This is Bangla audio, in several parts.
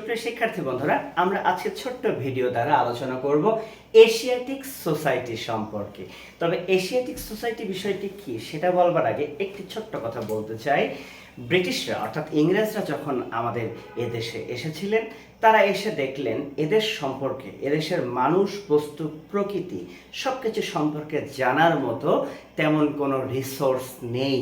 সুপ্রিয় শিক্ষার্থী বন্ধুরা, আমরা আজকে ছোট্ট ভিডিও দ্বারা আলোচনা করব এশিয়াটিক সোসাইটি সম্পর্কে। তবে এশিয়াটিক সোসাইটি বিষয়টি কি সেটা বলবার আগে একটি ছোট্ট কথা বলতে চাই। ব্রিটিশরা অর্থাৎ ইংরেজরা যখন আমাদের এদেশে এসেছিলেন, তারা এসে দেখলেন এদেশ সম্পর্কে, এদেশের মানুষ, বস্তু, প্রকৃতি সব কিছু সম্পর্কে জানার মতো তেমন কোনো রিসোর্স নেই।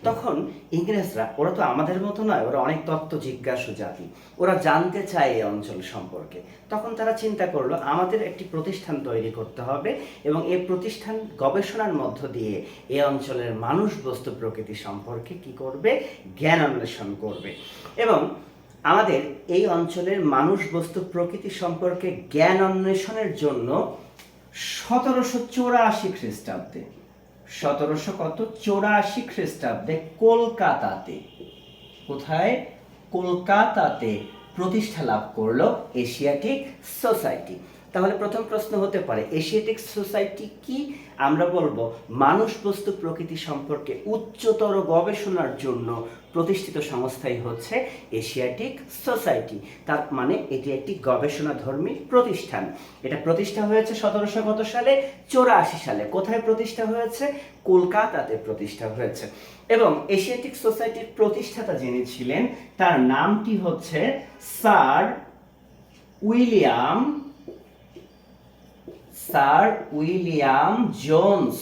তখন ইংরেজরা, ওরা তো আমাদের মতো নয়, ওরা অনেক তত্ত্ব জিজ্ঞাসু জাতি, ওরা জানতে চায় এই অঞ্চল সম্পর্কে। তখন তারা চিন্তা করলো আমাদের একটি প্রতিষ্ঠান তৈরি করতে হবে এবং এই প্রতিষ্ঠান গবেষণার মধ্য দিয়ে এই অঞ্চলের মানুষ, বস্তু, প্রকৃতি সম্পর্কে কি করবে? জ্ঞান অন্বেষণ করবে। এবং আমাদের এই অঞ্চলের মানুষ, বস্তু, প্রকৃতি সম্পর্কে জ্ঞান অন্বেষণের জন্য 1784 খ্রিস্টাব্দে, 1784 খ্রিস্টাব্দে কলকাতাতে, কোথায়? কলকাতাতে প্রতিষ্ঠা লাভ করলো এশিয়াটিক সোসাইটি। তাহলে প্রথম প্রশ্ন হতে পারে এশিয়াটিক সোসাইটি কি? আমরা বলবো মানুষ, বস্তু, প্রকৃতি সম্পর্কে উচ্চতর গবেষণার জন্য প্রতিষ্ঠিত সংস্থাই হচ্ছে এশিয়াটিক সোসাইটি। তার মানে এটি একটি গবেষণাধর্মী প্রতিষ্ঠান। এটা প্রতিষ্ঠা হয়েছে 1700 সালে? 84 সালে। কোথায় প্রতিষ্ঠা হয়েছে? কলকাতাতে প্রতিষ্ঠা হয়েছে। এবং এশিয়াটিক সোসাইটির প্রতিষ্ঠাতা যিনি ছিলেন তার নামটি হচ্ছে স্যার উইলিয়াম জোন্স।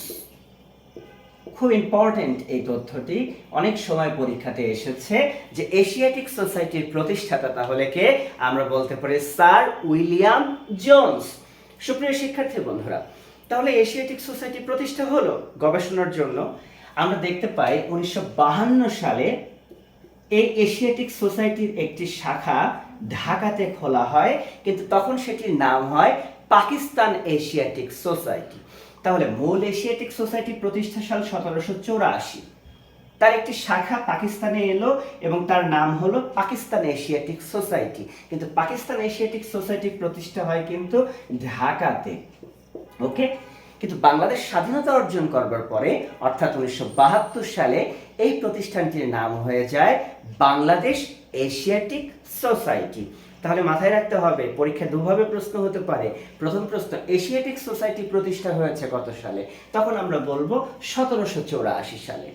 খুব ইম্পর্টেন্ট এই তথ্যটি, অনেক সময় পরীক্ষাতে এসেছে যে এশিয়াটিক সোসাইটির প্রতিষ্ঠাতা তাহলে কে? আমরা বলতে পারি স্যার উইলিয়াম জোন্স। সুপ্রিয় শিক্ষার্থী বন্ধুরা, তাহলে এশিয়াটিক সোসাইটি প্রতিষ্ঠা হলো গবেষণার জন্য। আমরা দেখতে পাই 1952 সালে এই এশিয়াটিক সোসাইটির একটি শাখা ঢাকাতে খোলা হয়, কিন্তু তখন সেটির নাম হয় পাকিস্তান এশিয়াটিক সোসাইটি। তাহলে মূল এশিয়াটিক সোসাইটি প্রতিষ্ঠা সাল 1784। তার একটি শাখা পাকিস্তানে এলো এবং তার নাম হলো পাকিস্তান এশিয়াটিক সোসাইটি। কিন্তু পাকিস্তান এশিয়াটিক সোসাইটি প্রতিষ্ঠা হয় কিন্তু ঢাকাতে। ওকে, কিন্তু বাংলাদেশ স্বাধীনতা অর্জন করবার পরে অর্থাৎ 1972 সালে এই প্রতিষ্ঠানটির নাম হয়ে যায় বাংলাদেশ এশিয়াটিক সোসাইটি। তাহলে মাথায় রাখতে হবে, পরীক্ষা দুভাবে প্রশ্ন হতে পারে। প্রথম প্রশ্ন, এশিয়াটিক সোসাইটি প্রতিষ্ঠা হয়েছে কত সালে? তখন আমরা বলবো 1784 সালে।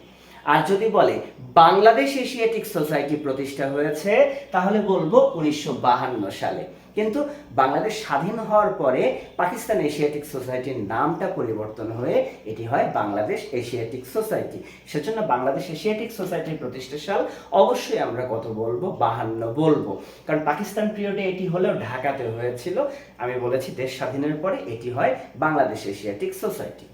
আর যদি বলে বাংলাদেশ এশিয়াটিক সোসাইটি প্রতিষ্ঠা হয়েছে, তাহলে বলবো 1952 সালে। কিন্তু বাংলাদেশ স্বাধীন হওয়ার পরে পাকিস্তান এশিয়াটিক সোসাইটির নামটা পরিবর্তন হয়ে এটি হয় বাংলাদেশ এশিয়াটিক সোসাইটি। সেজন্য বাংলাদেশ এশিয়াটিক সোসাইটির প্রতিষ্ঠা সাল অবশ্যই আমরা কত বলবো? 52 বলবো, কারণ পাকিস্তান পিরিয়ডে এটি হলেও ঢাকাতে হয়েছিল। আমি বলেছি দেশ স্বাধীনের পরে এটি হয় বাংলাদেশ এশিয়াটিক সোসাইটি।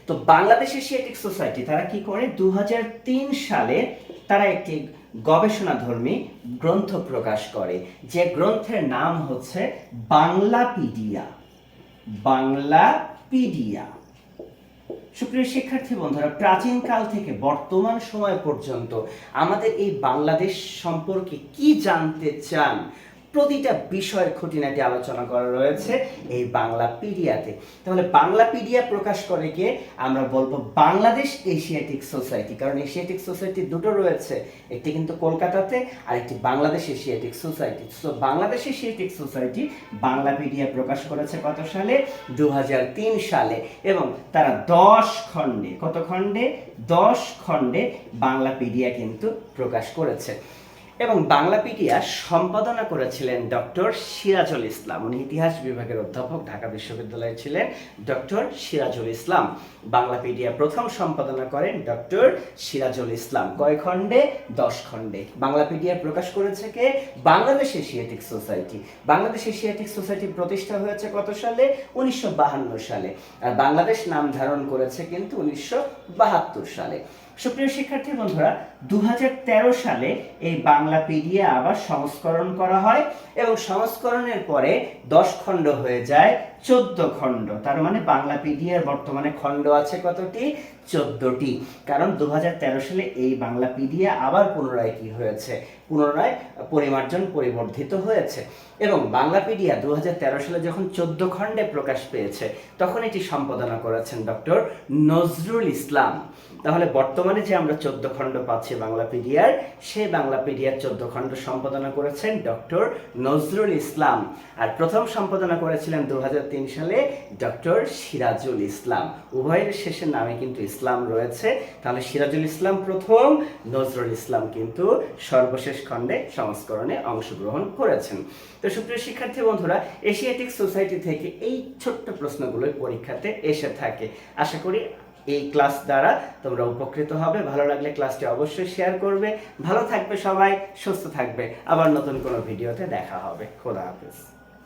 তো বাংলাদেশ এশিয়াটিক সোসাইটি তারা কি করে? 2003 সালে তারা একটি গবেষণাধর্মী গ্রন্থ প্রকাশ করে, যে গ্রন্থের নাম হচ্ছে বাংলাপিডিয়া। সুপ্রিয় শিক্ষার্থী বন্ধুরা, প্রাচীনকাল থেকে বর্তমান সময় পর্যন্ত আমাদের এই বাংলাদেশ সম্পর্কে কি জানতে চান, প্রতিটা বিষয়ের খুঁটিনাটি আলোচনা করা রয়েছে এই বাংলাপিডিয়াতে। তাহলে বাংলাপিডিয়া প্রকাশ করে কে? আমরা বলবো বাংলাদেশ এশিয়াটিক সোসাইটি, কারণ এশিয়াটিক সোসাইটি দুটো রয়েছে, একটি কিন্তু কলকাতাতে আর একটি বাংলাদেশ এশিয়াটিক সোসাইটি। তো বাংলাদেশ এশিয়াটিক সোসাইটি বাংলাপিডিয়া প্রকাশ করেছে কত সালে? 2003 সালে। এবং তারা 10 খণ্ডে, কত খণ্ডে? 10 খণ্ডে বাংলাপিডিয়া কিন্তু প্রকাশ করেছে। এবং বাংলাপিডিয়া সম্পাদনা করেছিলেন ডক্টর সিরাজুল ইসলাম। উনি ইতিহাস বিভাগের অধ্যাপক, ঢাকা বিশ্ববিদ্যালয়ে ছিলেন ডক্টর সিরাজুল ইসলাম। বাংলাপিডিয়া প্রথম সম্পাদনা করেন ডক্টর সিরাজুল ইসলাম। কয় খণ্ডে? 10 খণ্ডে। বাংলাপিডিয়া প্রকাশ করেছে কে? Bangladesh Asiatic Society. Bangladesh Asiatic Society প্রতিষ্ঠা হয়েছে কত সালে? 1952 সালে। আর বাংলাদেশ নাম ধারণ করেছে কিন্তু 1972 সালে। সুপ্রিয় শিক্ষার্থী বন্ধুরা, 2013 সালে এই বাংলাপিডিয়া আবার সংস্করণ করা হয় এবং সংস্করণের পরে 10 খণ্ড হয়ে যায় 14 খণ্ড। তার মানে বাংলাপিডিয়ার বর্তমানে খণ্ড আছে কতটি? 14টি। কারণ 2013 সালে এই বাংলাপিডিয়া আবার পুনরায় কি হয়েছে? পুনরায় পরিমার্জন, পরিবর্ধিত হয়েছে। এবং বাংলাপিডিয়া 2013 সালে যখন 14 খণ্ডে প্রকাশ পেয়েছে, তখন এটি সম্পাদনা করেছেন ডক্টর নজরুল ইসলাম। তাহলে বর্তমানে যে আমরা 14 খণ্ড পাচ্ছি আছে বাংলাপিডিয়ার, সেই বাংলাপিডিয়ার 14 খণ্ড সম্পাদনা করেছেন ডক্টর নজরুল ইসলাম। আর প্রথম সম্পাদনা করেছিলেন 2003 সালে ডক্টর সিরাজুল ইসলাম। উভয়ের শেষের নামে কিন্তু ইসলাম রয়েছে, তাহলে সিরাজুল ইসলাম প্রথম, নজরুল ইসলাম কিন্তু সর্বশেষ খণ্ডে সংস্করণে অংশগ্রহণ করেছেন। তো সুপ্রিয় শিক্ষার্থী বন্ধুরা, এশিয়াটিক সোসাইটি থেকে এই ছোট্ট প্রশ্নগুলোই পরীক্ষাতে এসে থাকে। আশা করি এই ক্লাস দ্বারা তোমরা উপকৃত হবে। ভালো লাগলে ক্লাসটি অবশ্যই শেয়ার করবে। ভালো থাকবে সবাই, সুস্থ থাকবে। আবার নতুন কোনো ভিডিওতে দেখা হবে। খোদা হাফেজ।